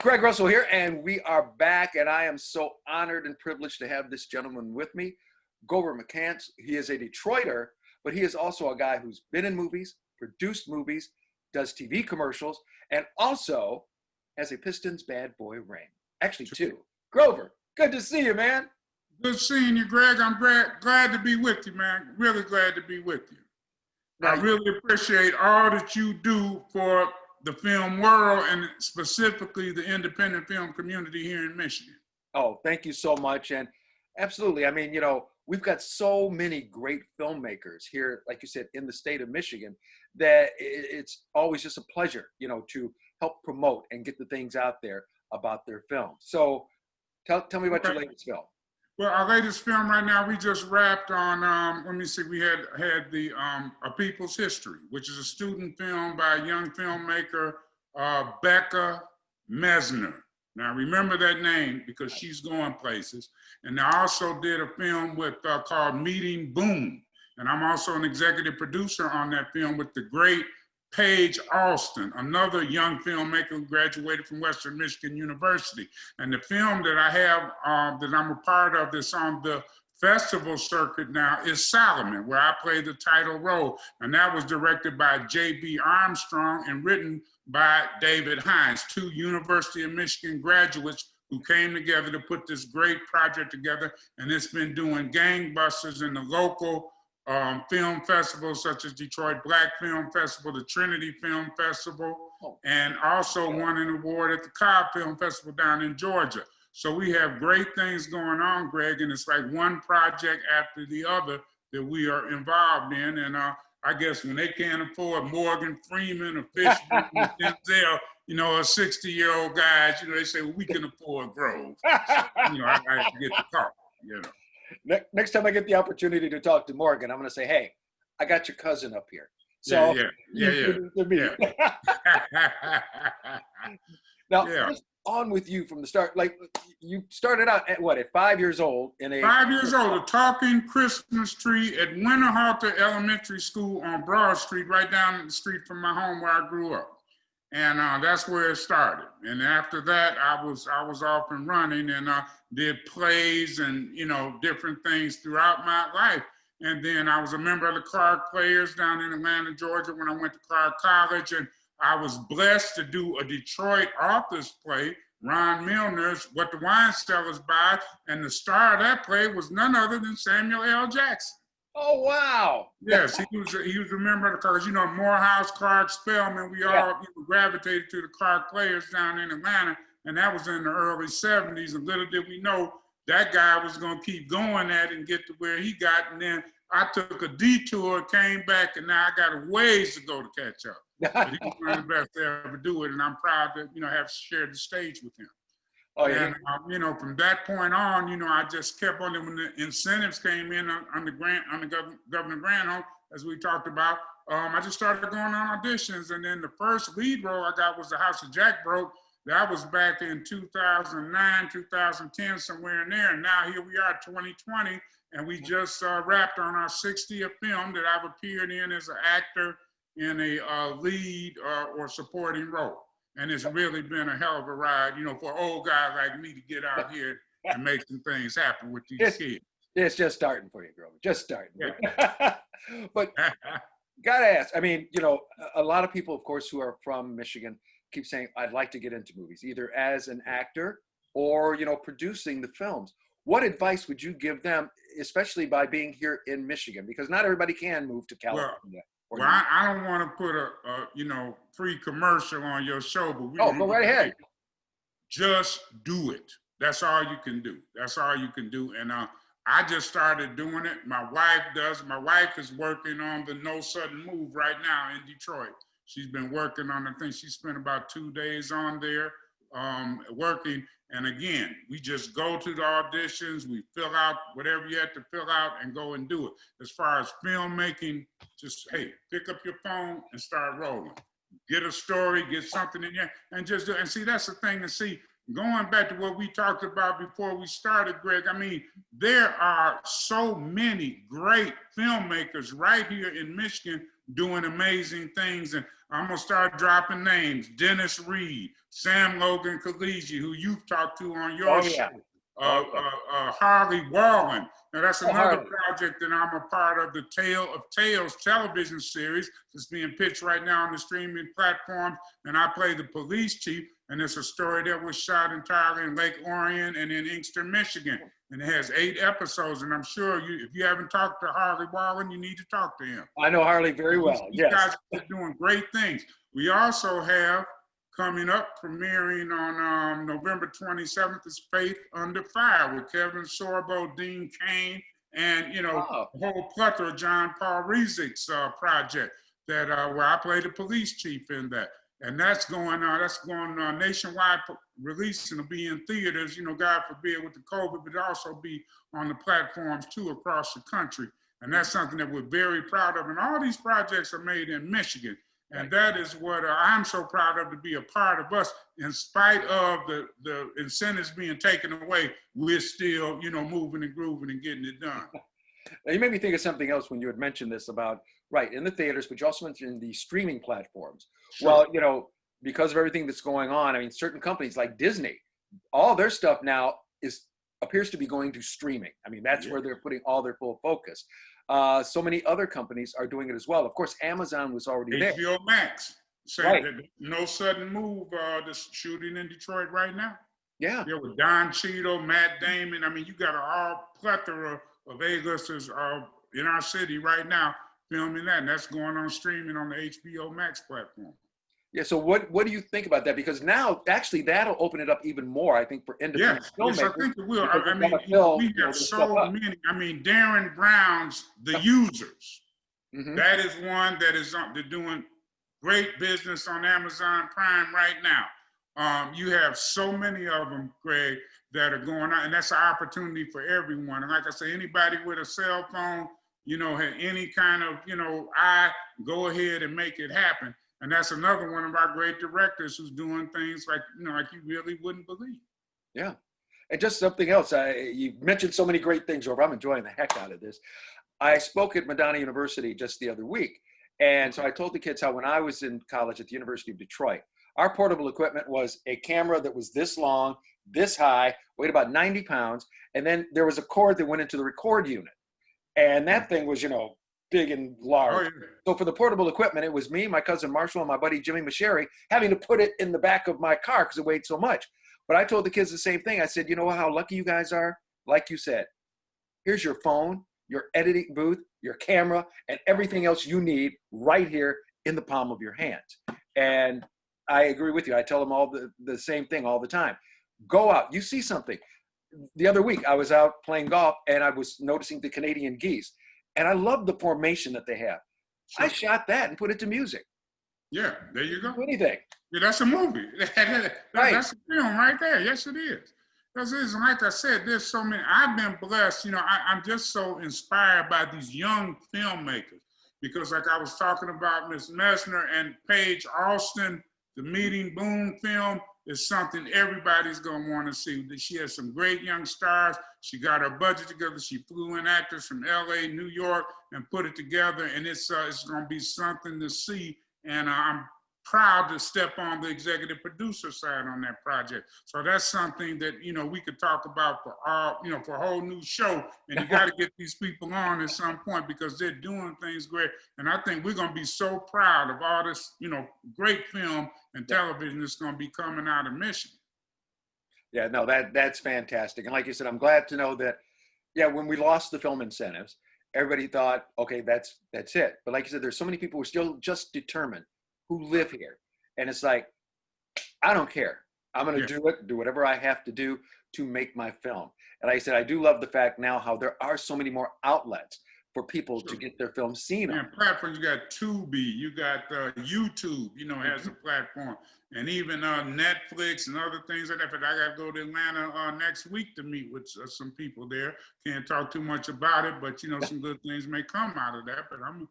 Greg Russell here, and we are back, and I am so honored and privileged to have this gentleman with me, Grover McCants. He is a Detroiter, but he is also a guy who's been in movies, produced movies, does TV commercials, and also has a Pistons bad boy ring. Actually, two. Grover, good to see you, man. Good seeing you, Greg. I'm glad to be with you, man. Really glad to be with you. Now, I really appreciate all that you do for the film world and specifically the independent film community here in Michigan. Oh, thank you so much. And absolutely. I mean, you know, we've got so many great filmmakers here, like you said, in the state of Michigan, that it's always just a pleasure, you know, to help promote and get the things out there about their films. So tell me about your latest film. Well, our latest film right now, we just wrapped on, let me see, we had the A People's History, which is a student film by a young filmmaker, Becca Mesner. Now, remember that name because she's going places. And I also did a film with called Meeting Boom. And I'm also an executive producer on that film with the great Paige Alston, another young filmmaker who graduated from Western Michigan University. And the film that I have, that I'm a part of that's on the festival circuit now is Solomon, where I play the title role. And that was directed by J.B. Armstrong and written by David Hines, two University of Michigan graduates who came together to put this great project together. And it's been doing gangbusters in the local film festivals such as Detroit Black Film Festival, the Trinity Film Festival, and also won an award at the Cobb Film Festival down in Georgia. So we have great things going on, Greg, and it's like one project after the other that we are involved in. And I guess when they can't afford Morgan Freeman or Fishburne or Denzel, you know, a 60-year-old guys, you know, they say, well, we can afford Grove. So, you know, I get the call, you know. Next time I get the opportunity to talk to Morgan, I'm going to say, hey, I got your cousin up here. So yeah. Now, just on with you from the start. Like, you started out at what, at 5 years old? 5 years old, a talking Christmas tree at Winterhalter Elementary School on Broad Street, right down the street from my home where I grew up. And that's where it started. And after that, I was off and running and did plays and, you know, different things throughout my life. And then I was a member of the Clark Players down in Atlanta, Georgia when I went to Clark College. And I was blessed to do a Detroit author's play, Ron Milner's What the Wine Sellers Buy. And the star of that play was none other than Samuel L. Jackson. Oh, wow. Yes, he was a member of the Clark, you know, Morehouse, Clark, Spelman, we all gravitated to the Clark Players down in Atlanta, and that was in the early 70s, and little did we know that guy was gonna keep going at it and get to where he got, and then I took a detour, came back, and now I got a ways to go to catch up. But he was one of the best to ever do it, and I'm proud to, you know, have shared the stage with him. Oh, yeah. And, you know, from that point on, you know, I just kept on, when the incentives came in on the Governor Granholm, as we talked about, I just started going on auditions. And then the first lead role I got was The House of Jack Broke. That was back in 2009, 2010, somewhere in there. And now here we are, 2020, and we just wrapped on our 60th film that I've appeared in as an actor in a lead or supporting role. And it's really been a hell of a ride, you know, for an old guy like me to get out here and make some things happen with these kids. It's just starting for you, Grover. Just starting. Yeah. But gotta ask, I mean, you know, a lot of people, of course, who are from Michigan keep saying, I'd like to get into movies, either as an actor or, you know, producing the films. What advice would you give them, especially by being here in Michigan? Because not everybody can move to California. Well, I don't want to put a you know, free commercial on your show, but go right ahead. Just do it. That's all you can do. That's all you can do. And I just started doing it. My wife does. My wife is working on the No Sudden Move right now in Detroit. She's been working on the thing. She spent about 2 days on there working. And again, we just go to the auditions, we fill out whatever you have to fill out and go and do it. As far as filmmaking, just, hey, pick up your phone and start rolling. Get a story, get something in there, and just do it. And see, that's the thing. And see, going back to what we talked about before we started, Greg, I mean, there are so many great filmmakers right here in Michigan doing amazing things. And I'm gonna start dropping names: Dennis Reed, Sam Logan Khaliji, who you've talked to on your Oh show, yeah. Oh yeah. Harley Wallen. Now that's Oh, another Harley. project that I'm a part of, the Tale of Tales television series that's being pitched right now on the streaming platforms. And I play the police chief, and it's a story that was shot entirely in Lake Orion and in Inkster, Michigan. And it has 8 episodes. And I'm sure if you haven't talked to Harley Wallen, you need to talk to him. I know Harley very well. These Yes. guys are doing great things. We also have coming up, premiering on November 27th, is Faith Under Fire with Kevin Sorbo, Dean Cain, and a whole plethora of John Paul Rizik's project that where I play the police chief in that. And that's going nationwide release, and it'll be in theaters, God forbid with the COVID, but also be on the platforms too across the country. And that's something that we're very proud of. And all these projects are made in Michigan. And that is what I'm so proud of, to be a part of us. In spite of the incentives being taken away, we're still, moving and grooving and getting it done. Now, you made me think of something else when you had mentioned this about, right, in the theaters, but you also mentioned the streaming platforms. Sure. Well, because of everything that's going on, I mean, certain companies like Disney, all their stuff now appears to be going to streaming. I mean, that's where they're putting all their full focus. So many other companies are doing it as well. Of course, Amazon was already there. HBO Max, saying that no sudden move, this shooting in Detroit right now. Yeah, with Don Cheadle, Matt Damon. I mean, you got a whole plethora of A-listers in our city right now filming that, and that's going on streaming on the HBO Max platform. Yeah, so what do you think about that? Because now, actually, that'll open it up even more, I think, for independent filmmakers. Yes, I think it will. I mean, we have so many. I mean, Darren Brown's The Users. That is one that is they're doing great business on Amazon Prime right now. You have so many of them, Greg, that are going on, and that's an opportunity for everyone. And like I say, anybody with a cell phone, had any kind of, go ahead and make it happen. And that's another one of our great directors who's doing things like, like you really wouldn't believe. Yeah. And just something else. You mentioned so many great things, Grover. I'm enjoying the heck out of this. I spoke at Madonna University just the other week. And so I told the kids how when I was in college at the University of Detroit, our portable equipment was a camera that was this long, this high, weighed about 90 pounds. And then there was a cord that went into the record unit. And that thing was, big and large. Oh, yeah. So for the portable equipment, it was me, my cousin Marshall, and my buddy Jimmy Masheri having to put it in the back of my car because it weighed so much. But I told the kids the same thing. I said, you know how lucky you guys are? Like you said, here's your phone, your editing booth, your camera, and everything else you need right here in the palm of your hands. And I agree with you. I tell them all the same thing all the time. Go out, you see something. The other week, I was out playing golf, and I was noticing the Canadian geese. And I love the formation that they have. Sure. I shot that and put it to music. Yeah, there you go. Anything. Yeah, that's a movie. That's a film right there. Yes, it is. Because like I said, there's so many. I've been blessed. I'm just so inspired by these young filmmakers. Because like I was talking about Miss Messner and Paige Alston, the Meeting Boone film is something everybody's going to want to see. She has some great young stars. She got her budget together. She flew in actors from LA, New York, and put it together. And it's going to be something to see. And I'm proud to step on the executive producer side on that project. So that's something that, we could talk about for for a whole new show. And you got to get these people on at some point because they're doing things great. And I think we're going to be so proud of all this, great film and television that's going to be coming out of Michigan. Yeah, no, that's fantastic. And like you said, I'm glad to know that, when we lost the film incentives, everybody thought, okay, that's it. But like you said, there's so many people who are still just determined, who live here. And it's like, I don't care. I'm going to do whatever I have to do to make my film. And like I said, I do love the fact now how there are so many more outlets for people to get their film seen on. Platforms, you got Tubi, you got YouTube, has a platform. And even Netflix and other things like that. But I got to go to Atlanta next week to meet with some people there. Can't talk too much about it, but, some good things may come out of that. But I'm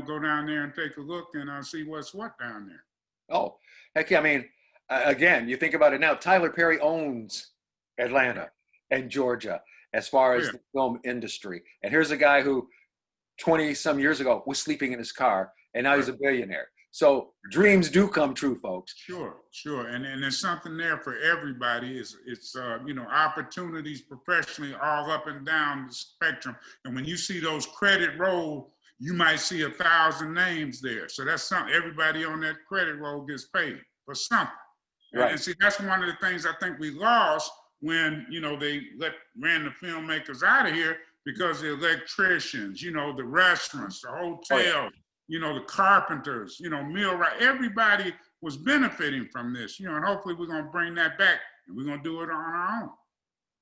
go down there and take a look and see what's what down there. Oh, heck yeah. I mean, again, you think about it now, Tyler Perry owns Atlanta and Georgia as far as the film industry. And here's a guy who 20 some years ago was sleeping in his car and now he's a billionaire. So dreams do come true, folks. Sure, sure. And there's something there for everybody. It's you know, opportunities professionally all up and down the spectrum. And when you see those credit roll, you might see 1,000 names there. So that's something, everybody on that credit roll gets paid for something. Right. And see, that's one of the things I think we lost when, you know, they ran the filmmakers out of here, because the electricians, you know, the restaurants, the hotels, you know, the carpenters, you know, millwright, everybody was benefiting from this, you know, and hopefully we're going to bring that back, and we're going to do it on our own.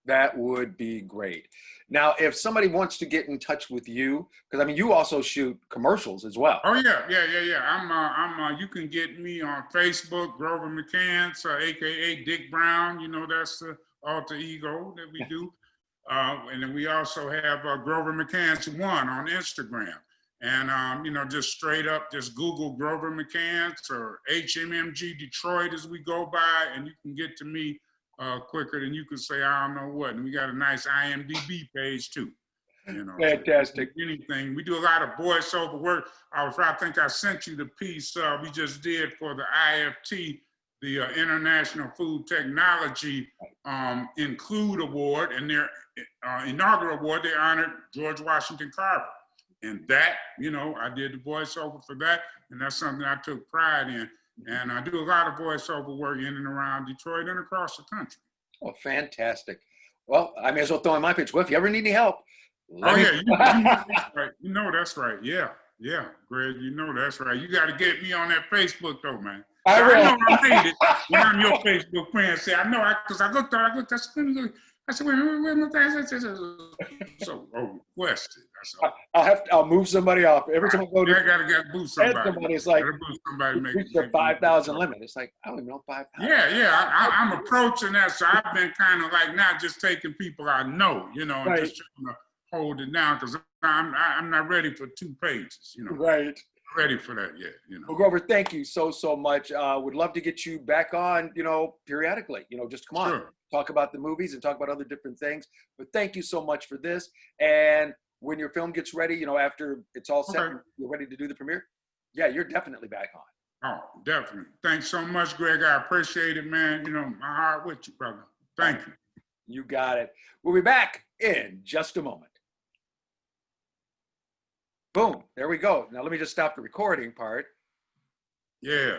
That would be great. Now, if somebody wants to get in touch with you, because I mean, you also shoot commercials as well. Oh yeah. You can get me on Facebook, Grover McCants, AKA Dick Brown. You know, that's the alter ego that we do. And then we also have Grover McCants 1 on Instagram. And, you know, just straight up, just Google Grover McCants or HMMG Detroit as we go by, and you can get to me quicker than you could say, I don't know what. And we got a nice IMDb page too. You know, Fantastic. So anything. We do a lot of voiceover work. I think I sent you the piece we just did for the IFT, the International Food Technology Include Award, and their inaugural award, they honored George Washington Carver. And that, you know, I did the voiceover for that, and that's something I took pride in. And I do a lot of voiceover work in and around Detroit and across the country. Oh, fantastic. Well, I may as well throw in my pitch. Well, if you ever need any help, you know that's right. Yeah, Greg, you know that's right. You got to get me on that Facebook though, man. I know I made it when I'm your Facebook friend. Say, I know, because I looked, I said, wait, so requested. I'll move somebody off. Every time I go to, I gotta boost somebody. It's like, somebody reach the 5,000 limit. It's like, I don't even know 5,000. Yeah, I'm approaching that. So I've been kind of like not just taking people I know, you know, and just trying to hold it down, because I'm not ready for 2 pages, you know. Right. Ready for that yet, you know. Well, Grover, thank you so much. Would love to get you back on, you know, periodically, you know, just come on, talk about the movies and talk about other different things. But thank you so much for this. And when your film gets ready, you know, after it's all set, you're ready to do the premiere, yeah, you're definitely back on. Oh, definitely. Thanks so much, Greg. I appreciate it, man. You know, my heart with you, brother. Thank you. You got it. We'll be back in just a moment. Boom, there we go. Now let me just stop the recording part. Yeah.